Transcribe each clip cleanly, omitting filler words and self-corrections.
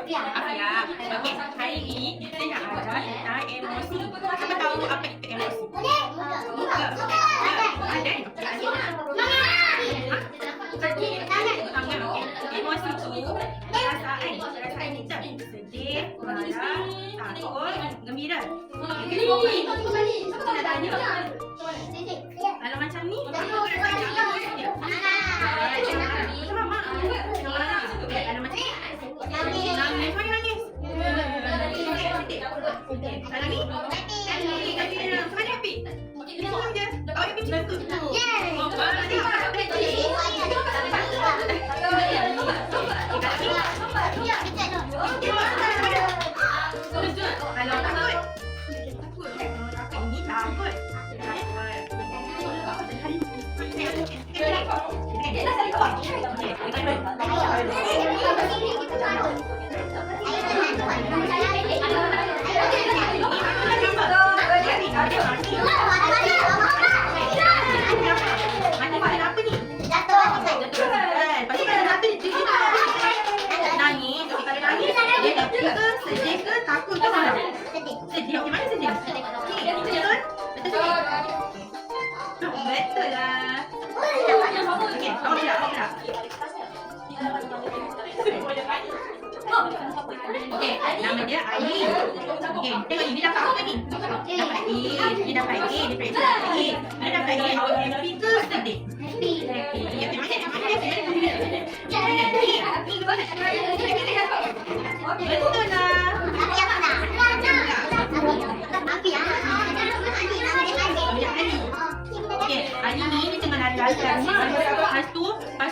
Afia. Okey, hari ini kita nak ajar tentang emosi. Siapa tahu apa itu emosi? Muka. Ada? Tangan. Emosi itu perasaan kita. Sedih, marah, takut, gembira. Kita nak tanya. Kalau macam ni, apa perasaan dia? Kalau macam ni, nangis, nangis. Kalau ni, mana happy? Senyum je. Oh, happy macam tu. Kalau takut, ini takut. Nangis, kalau nangis dia happy ke, sedih ke, takut ke marah? Sedih. Okey, mana sedih? Betul? Betul sedih? Betul lah. Okey, awak pula. Okey, nama dia Ain. Okey, tengok ni dia dapat apa ni? Dapat A. Dia dapat A, dia periksa dapat A. Dia dapat A, awak happy ke sedih? Happy. Okey, mana happy? Betul lah. Okey, Ali ni dia tengah lari-lari kat rumah. Lepas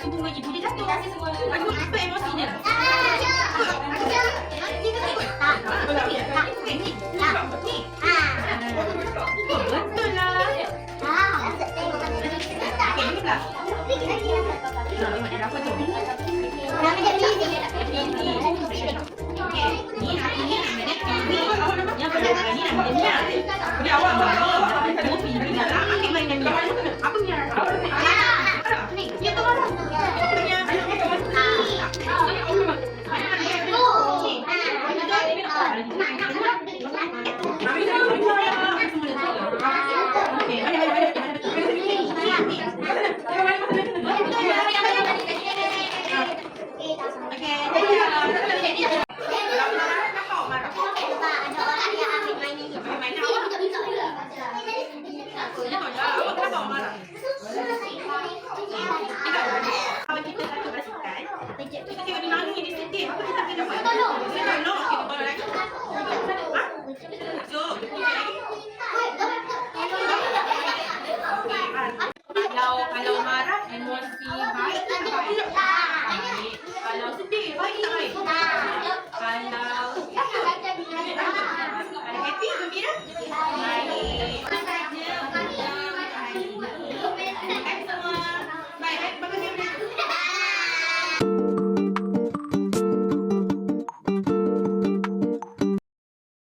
tu bunga ibu dia jatuh. Lepas tu apa emosi dia? Betul lah. Okey, ni pula. Tengok dia apa tu? Okey, ni hati ni nama dia TV. Yang belakang ni nama dia Mia. Dia awak bawa kopi ni dalam ambil mainan dia. Apa Mia rasa? Ni, dia tu mana? Mia. Okay,